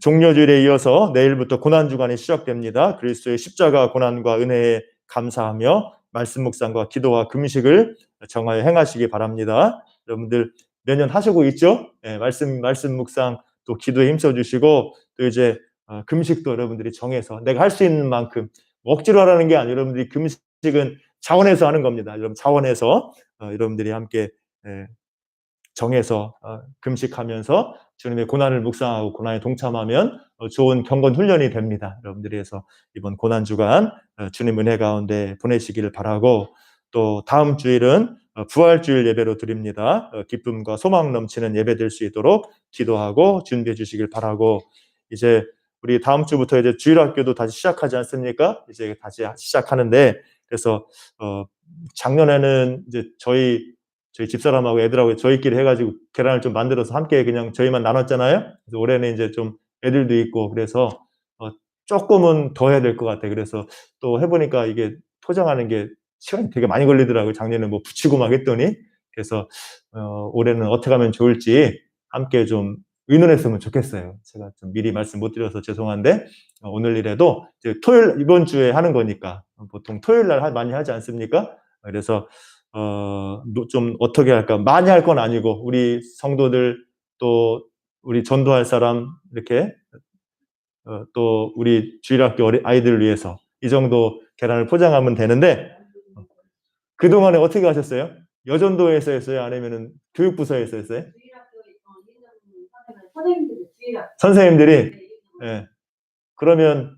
종려주일에 이어서 내일부터 고난주간이 시작됩니다. 그리스도의 십자가 고난과 은혜에 감사하며 말씀 묵상과 기도와 금식을 정하여 행하시기 바랍니다. 여러분들 매년 하시고 있죠? 말씀 묵상 또 기도에 힘써 주시고 또 이제 금식도 여러분들이 정해서 내가 할 수 있는 만큼 억지로 하라는 게 아니라 여러분들이 금식은 자원해서 하는 겁니다. 여러분 자원해서 여러분들이 함께 정해서 금식하면서 주님의 고난을 묵상하고 고난에 동참하면 좋은 경건 훈련이 됩니다. 여러분들이 해서 이번 고난 주간 주님 은혜 가운데 보내시기를 바라고 또 다음 주일은 부활주일 예배로 드립니다. 기쁨과 소망 넘치는 예배 될 수 있도록 기도하고 준비해 주시길 바라고 이제 우리 다음 주부터 이제 주일학교도 다시 시작하지 않습니까? 이제 다시 시작하는데 그래서 작년에는 이제 저희 집사람하고 애들하고 저희끼리 해가지고 계란을 좀 만들어서 함께 그냥 저희만 나눴잖아요. 그래서 올해는 이제 좀 애들도 있고 그래서 조금은 더 해야 될 것 같아요. 그래서 또 해보니까 이게 포장하는 게 시간이 되게 많이 걸리더라고요. 작년에 뭐 붙이고 막 했더니 그래서 올해는 어떻게 하면 좋을지 함께 좀 의논했으면 좋겠어요. 제가 좀 미리 말씀 못 드려서 죄송한데 오늘이라도 이제 토요일 이번 주에 하는 거니까 보통 토요일 날 많이 하지 않습니까? 그래서 좀 어떻게 할까? 많이 할 건 아니고 우리 성도들 또 우리 전도할 사람 이렇게 또 우리 주일학교 아이들을 위해서 이 정도 계란을 포장하면 되는데 그동안에 어떻게 하셨어요? 여전도에서 했어요? 아니면은 교육부서에서 했어요? 선생님들이 예. 그러면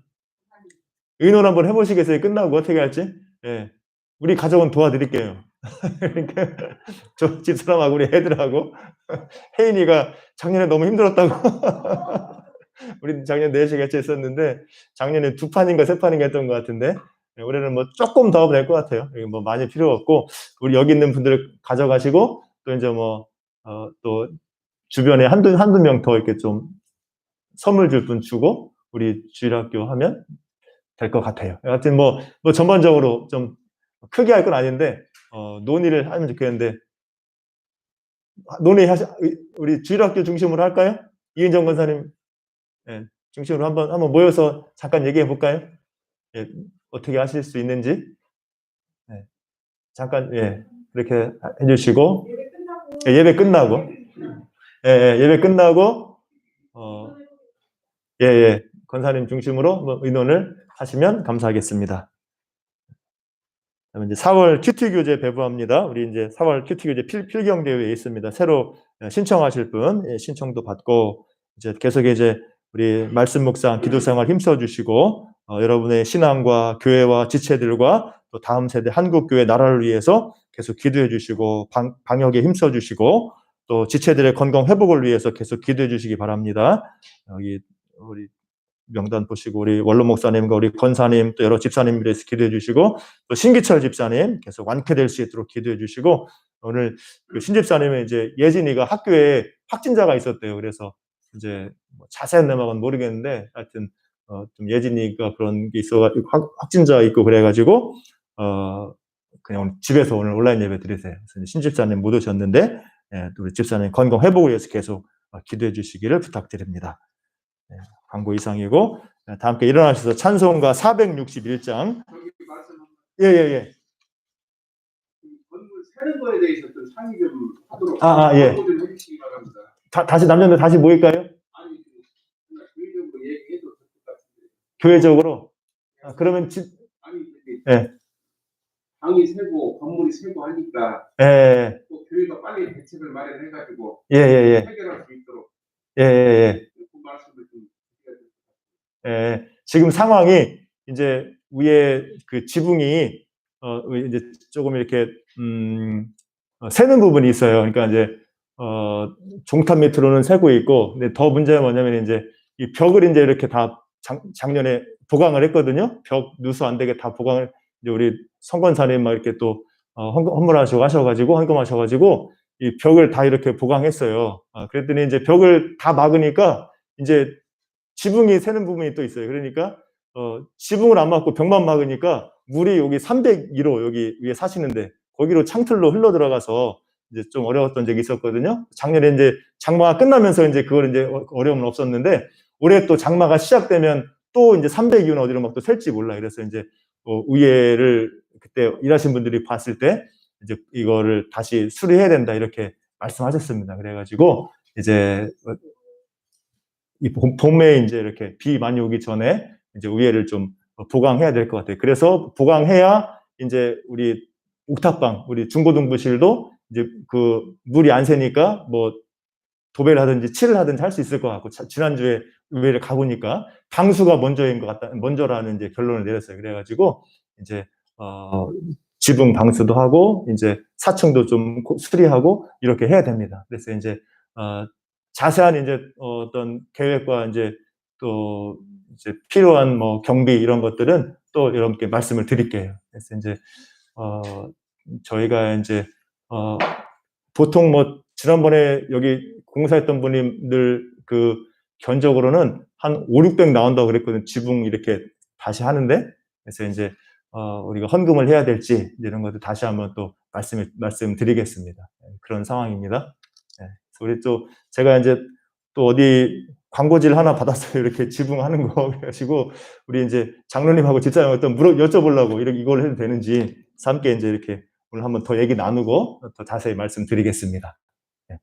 의논 한번 해보시겠어요? 끝나고 어떻게 할지? 예. 우리 가족은 도와드릴게요. 그러니까 저 집사람하고 우리 애들하고 혜인이가 작년에 너무 힘들었다고 우리 작년 4시 같이 했었는데 작년에 2판인가 3판인가 했던 것 같은데 올해는 뭐 조금 더 낼 것 같아요. 뭐 많이 필요 없고 우리 여기 있는 분들 가져가시고 또 이제 뭐 또 주변에 한두 명 더 이렇게 좀 선물 줄 분 주고 우리 주일학교 하면 될 것 같아요. 하여튼 뭐 전반적으로 좀 크게 할 건 아닌데 논의를 하면 좋겠는데 우리 주일학교 중심으로 할까요? 이은정 권사님 중심으로 한번 모여서 잠깐 얘기해 볼까요? 예, 어떻게 하실 수 있는지 잠깐 이렇게 해주시고 예배 끝나고 예배 끝나고 권사님 중심으로 의논을 하시면 감사하겠습니다. 이제 4월 큐티 교재 배부합니다. 우리 이제 4월 큐티 교재 필경 대회에 있습니다. 새로 신청하실 분 신청도 받고 이제 계속 이제 우리 말씀 묵상 기도 생활 힘써 주시고 여러분의 신앙과 교회와 지체들과 또 다음 세대 한국 교회 나라를 위해서 계속 기도해 주시고 방역에 힘써 주시고 또 지체들의 건강 회복을 위해서 계속 기도해 주시기 바랍니다. 여기 우리 명단 보시고 우리 원로 목사님과 우리 권사님 또 여러 집사님들 위해서 기도해 주시고 또 신기철 집사님 계속 완쾌될 수 있도록 기도해 주시고 오늘 그 신집사님은 이제 예진이가 학교에 확진자가 있었대요. 그래서 이제 뭐 자세한 내막은 모르겠는데 하여튼 좀 예진이가 그런 게 있어가지고 확진자 있고 그래가지고 그냥 집에서 오늘 온라인 예배 드리세요. 그래서 신집사님 못 오셨는데 우리 집사님 건강 회복을 위해서 계속 기도해 주시기를 부탁드립니다. 광고 이상이고 다 함께 일어나셔서 찬송가 461장 예예예 건물 세는 거에 대해서 좀 상의 좀 하도록 예. 좀 해주시기 바랍니다. 다시 남녀들 다시 모일까요? 아니 교회적으로 얘기해도 될 것 같은데. 교회적으로 그러면 아니 예. 방이 세고 건물이 세고 하니까 예. 또 교회가 빨리 대책을 마련해가지고 예예예 해결할 수 있도록 예예예 그 말씀을 좀 드려야 될 것 같아요. 예. 지금 상황이 이제 위에 그 지붕이 이제 조금 이렇게 새는 부분이 있어요. 그러니까 이제 종탑 밑으로는 새고 있고, 근데 더 문제가 뭐냐면 이제 이 벽을 이제 이렇게 다 작년에 보강을 했거든요. 벽 누수 안 되게 다 보강을, 이제 우리 성권사님 막 이렇게 또 헌금하셔가지고 이 벽을 다 이렇게 보강했어요. 그랬더니 이제 벽을 다 막으니까 이제 지붕이 새는 부분이 또 있어요. 그러니까 지붕을 안 막고 벽만 막으니까 물이 여기 301호 여기 위에 사시는데 거기로 창틀로 흘러 들어가서 이제 좀 어려웠던 적이 있었거든요. 작년에 이제 장마가 끝나면서 이제 그걸 이제 어려움은 없었는데 올해 또 장마가 시작되면 또 이제 302호는 어디로 막 또 셀지 몰라. 그래서 이제 의회를 그때 일하신 분들이 봤을 때 이제 이거를 다시 수리해야 된다 이렇게 말씀하셨습니다. 그래가지고 이제 이 봄에 이제 이렇게 비 많이 오기 전에 이제 의회를 좀 보강해야 될 것 같아요. 그래서 보강해야 이제 우리 옥탑방, 우리 중고등부실도 이제 그 물이 안 새니까 뭐 도배를 하든지 칠을 하든지 할 수 있을 것 같고, 지난주에 의회를 가보니까 방수가 먼저인 것 같다, 먼저라는 이제 결론을 내렸어요. 그래가지고 이제 지붕 방수도 하고 이제 4층도 좀 수리하고 이렇게 해야 됩니다. 그래서 이제 자세한 이제 어떤 계획과 이제 또 이제 필요한 뭐 경비 이런 것들은 또 여러분께 말씀을 드릴게요. 그래서 이제 저희가 이제 보통 뭐 지난번에 여기 공사했던 분들 그 견적으로는 한 5, 600 나온다고 그랬거든요. 지붕 이렇게 다시 하는데. 그래서 이제 우리가 헌금을 해야 될지 이런 것도 다시 한번 또 말씀드리겠습니다. 그런 상황입니다. 네. 우리 또 제가 이제 또 어디 광고질 하나 받았어요. 이렇게 지붕 하는 거. 그래가지고 우리 이제 장로님하고 집사님한테 여쭤보려고 이걸 해도 되는지 함께 이제 이렇게 오늘 한번 더 얘기 나누고 더 자세히 말씀드리겠습니다. 네.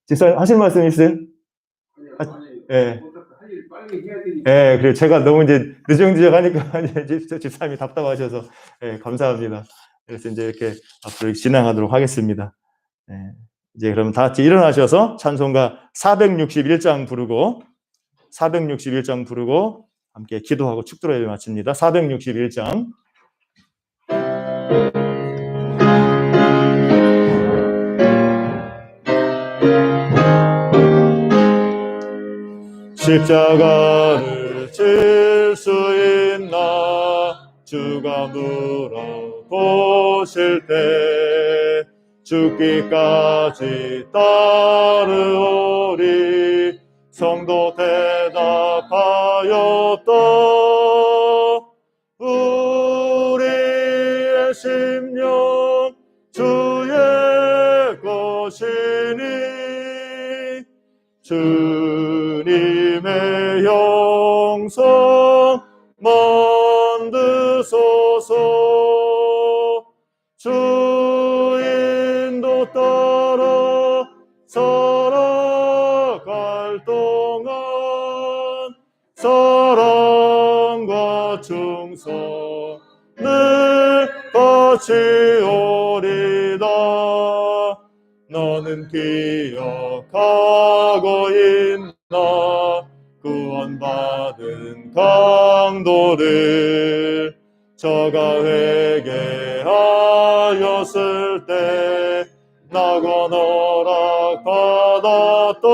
집사님 하실 말씀 있어요? 예. 예, 그래 제가 너무 이제 늦정지적 하니까 이제 집사님이 답답하셔서 예, 감사합니다. 그래서 이제 이렇게 앞으로 진행하도록 하겠습니다. 예, 이제 그럼 다 같이 일어나셔서 찬송가 461장 부르고 함께 기도하고 축도를 마칩니다. 461장. 십자가를 질 수 있나 주가 물어보실 때 죽기까지 따르오리 성도 대답하였다. 우리의 심령 주의 것이니 주님의 영성 만드소서. 주인도 따라 살아갈 동안 사랑과 충성을 바치오리다. 너는 기억하고 있나 구원받은 강도를 저가 회개하였을 때 나고 허락받았다.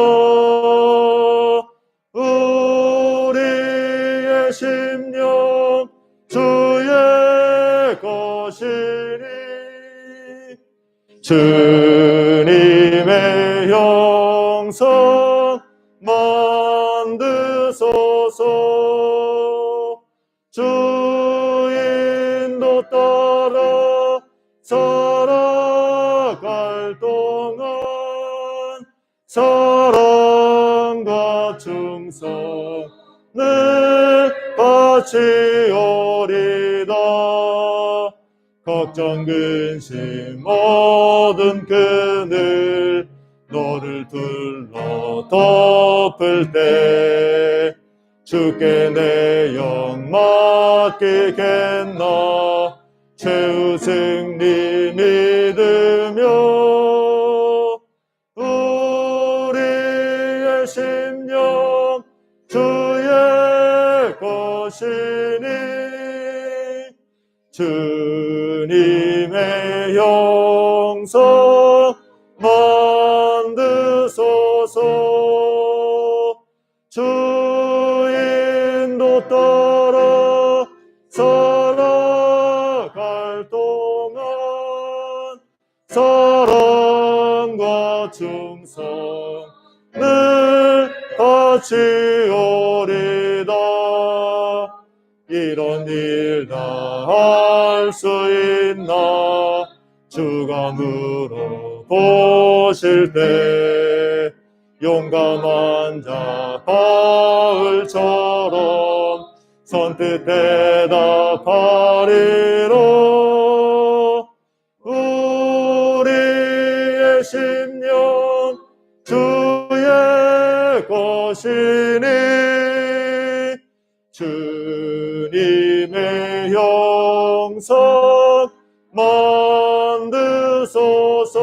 우리의 심령 주의 것이니 주님의 영성 만드소서. 주인도 따라 살아갈 동안 사랑과 충성을 바치오리다. 걱정 근심 모든 그늘 너를 둘러 덮을 때 주께 내 영 맡기겠나 최후 승리 믿으며 우리의 심령 주의 것이니 주님의 영성 주옵소서. 주 인도 따라 살아갈 동안 사랑과 충성을 같이 오리다. 이런 일 다 할 수 있나? 주가 물어보실 때 용감한 자 바울처럼 선뜻 대답하리라. 우리의 심령 주의 것이니 주님의 형상 만드소서.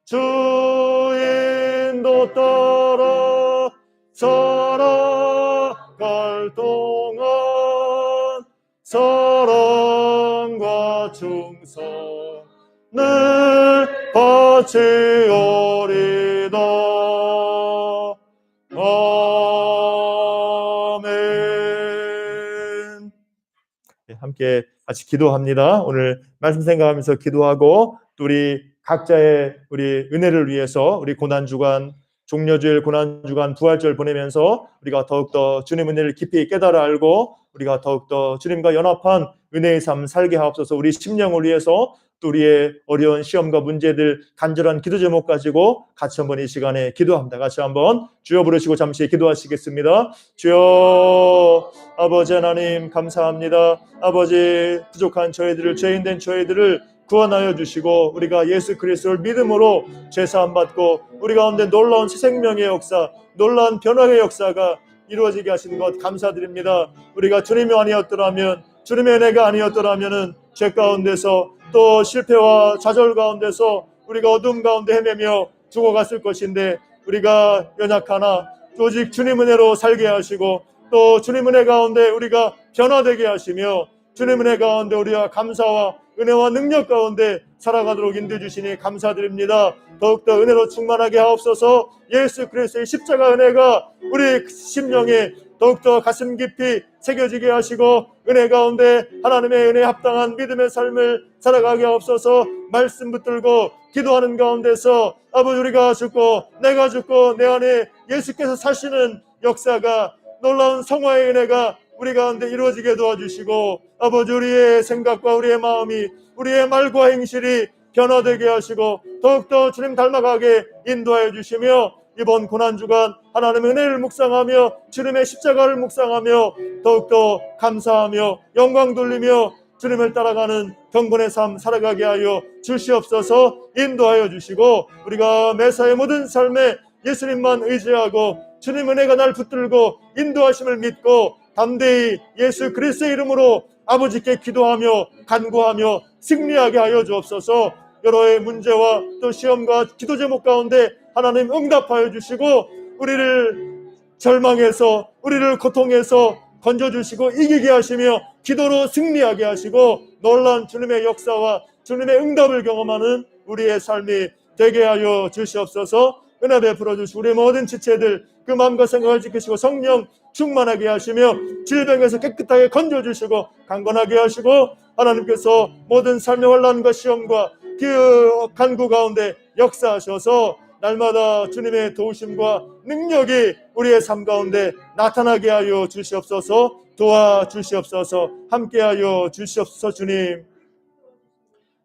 주 인도 따라 살아갈 동안 사랑과 충성을 같이 오리다. 아멘. 함께 같이 기도합니다. 오늘 말씀 생각하면서 기도하고 또 우리 각자의 우리 은혜를 위해서 우리 고난주간, 종려주일 고난주간 부활절 보내면서 우리가 더욱더 주님 은혜를 깊이 깨달아 알고 우리가 더욱더 주님과 연합한 은혜의 삶 살게 하옵소서. 우리 심령을 위해서 또 우리의 어려운 시험과 문제들 간절한 기도 제목 가지고 같이 한번 이 시간에 기도합니다. 같이 한번 주여 부르시고 잠시 기도하시겠습니다. 주여, 아버지 하나님 감사합니다. 아버지, 부족한 저희들을, 죄인된 저희들을 구원하여 주시고 우리가 예수 그리스도를 믿음으로 죄사함 받고 우리 가운데 놀라운 새 생명의 역사, 놀라운 변화의 역사가 이루어지게 하신 것 감사드립니다. 우리가 주님이 아니었더라면, 주님의 은혜가 아니었더라면 죄 가운데서 또 실패와 좌절 가운데서 우리가 어둠 가운데 헤매며 죽어갔을 것인데 우리가 연약하나 오직 주님 은혜로 살게 하시고 또 주님 은혜 가운데 우리가 변화되게 하시며 주님 은혜 가운데 우리가 감사와 은혜와 능력 가운데 살아가도록 인도해 주시니 감사드립니다. 더욱더 은혜로 충만하게 하옵소서. 예수 그리스도의 십자가 은혜가 우리 심령에 더욱더 가슴 깊이 새겨지게 하시고 은혜 가운데 하나님의 은혜에 합당한 믿음의 삶을 살아가게 하옵소서. 말씀 붙들고 기도하는 가운데서 아버지, 우리가 죽고 내가 죽고 내 안에 예수께서 사시는 역사가, 놀라운 성화의 은혜가 우리 가운데 이루어지게 도와주시고 아버지, 우리의 생각과 우리의 마음이, 우리의 말과 행실이 변화되게 하시고 더욱더 주님 닮아가게 인도하여 주시며 이번 고난주간 하나님의 은혜를 묵상하며 주님의 십자가를 묵상하며 더욱더 감사하며 영광 돌리며 주님을 따라가는 경건의 삶 살아가게 하여 주시옵소서. 인도하여 주시고 우리가 매사의 모든 삶에 예수님만 의지하고 주님 은혜가 날 붙들고 인도하심을 믿고 담대히 예수 그리스도의 이름으로 아버지께 기도하며 간구하며 승리하게 하여 주옵소서. 여러의 문제와 또 시험과 기도 제목 가운데 하나님 응답하여 주시고 우리를 절망해서 우리를 고통해서 건져주시고 이기게 하시며 기도로 승리하게 하시고 놀라운 주님의 역사와 주님의 응답을 경험하는 우리의 삶이 되게 하여 주시옵소서. 은혜 베풀어 주시고 우리의 모든 지체들 그 마음과 생각을 지키시고 성령 충만하게 하시며 질병에서 깨끗하게 건져주시고 강건하게 하시고 하나님께서 모든 삶의 환난과 시험과 그 간구 가운데 역사하셔서 날마다 주님의 도우심과 능력이 우리의 삶 가운데 나타나게 하여 주시옵소서. 도와주시옵소서. 함께하여 주시옵소서. 주님,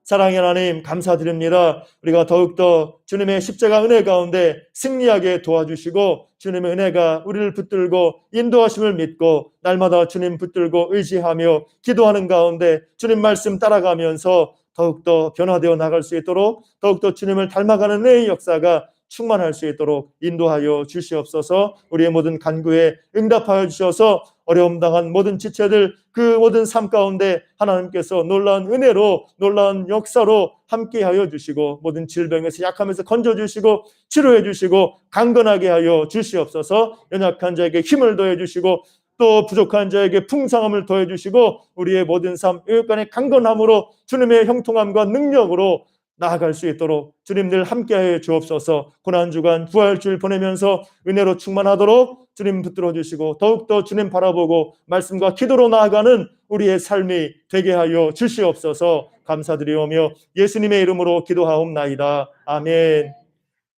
사랑의 하나님 감사드립니다. 우리가 더욱더 주님의 십자가 은혜 가운데 승리하게 도와주시고 주님의 은혜가 우리를 붙들고 인도하심을 믿고 날마다 주님 붙들고 의지하며 기도하는 가운데 주님 말씀 따라가면서 더욱더 변화되어 나갈 수 있도록 더욱더 주님을 닮아가는 은혜의 역사가 충만할 수 있도록 인도하여 주시옵소서. 우리의 모든 간구에 응답하여 주셔서 어려움 당한 모든 지체들 그 모든 삶 가운데 하나님께서 놀라운 은혜로 놀라운 역사로 함께하여 주시고 모든 질병에서 약함에서 건져주시고 치료해 주시고 강건하게 하여 주시옵소서. 연약한 자에게 힘을 더해 주시고 또 부족한 자에게 풍성함을 더해 주시고 우리의 모든 삶 의욕간의 강건함으로 주님의 형통함과 능력으로 나아갈 수 있도록 주님 늘 함께하여 주옵소서. 고난주간 부활주일 보내면서 은혜로 충만하도록 주님 붙들어 주시고 더욱더 주님 바라보고 말씀과 기도로 나아가는 우리의 삶이 되게 하여 주시옵소서. 감사드리오며 예수님의 이름으로 기도하옵나이다. 아멘.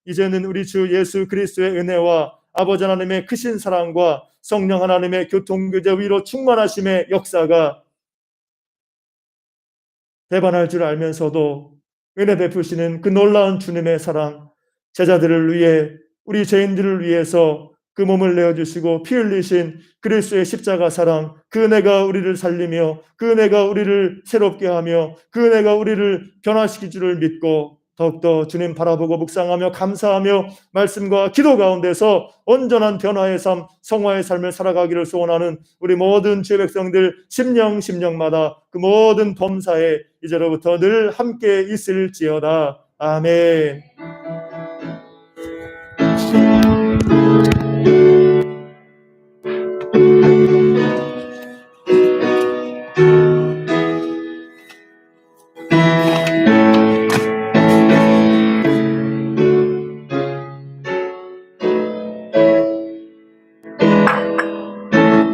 이제는 우리 주 예수 그리스도의 은혜와 아버지 하나님의 크신 사랑과 성령 하나님의 교통교제 위로 충만하심의 역사가 배반할 줄 알면서도 은혜 베푸시는 그 놀라운 주님의 사랑, 제자들을 위해 우리 죄인들을 위해서 그 몸을 내어주시고 피 흘리신 그리스도의 십자가 사랑, 그 은혜가 우리를 살리며 그 은혜가 우리를 새롭게 하며 그 은혜가 우리를 변화시킬 줄을 믿고 더욱더 주님 바라보고 묵상하며 감사하며 말씀과 기도 가운데서 온전한 변화의 삶, 성화의 삶을 살아가기를 소원하는 우리 모든 주의 백성들 심령마다 그 모든 범사에 이제로부터 늘 함께 있을지어다. 아멘.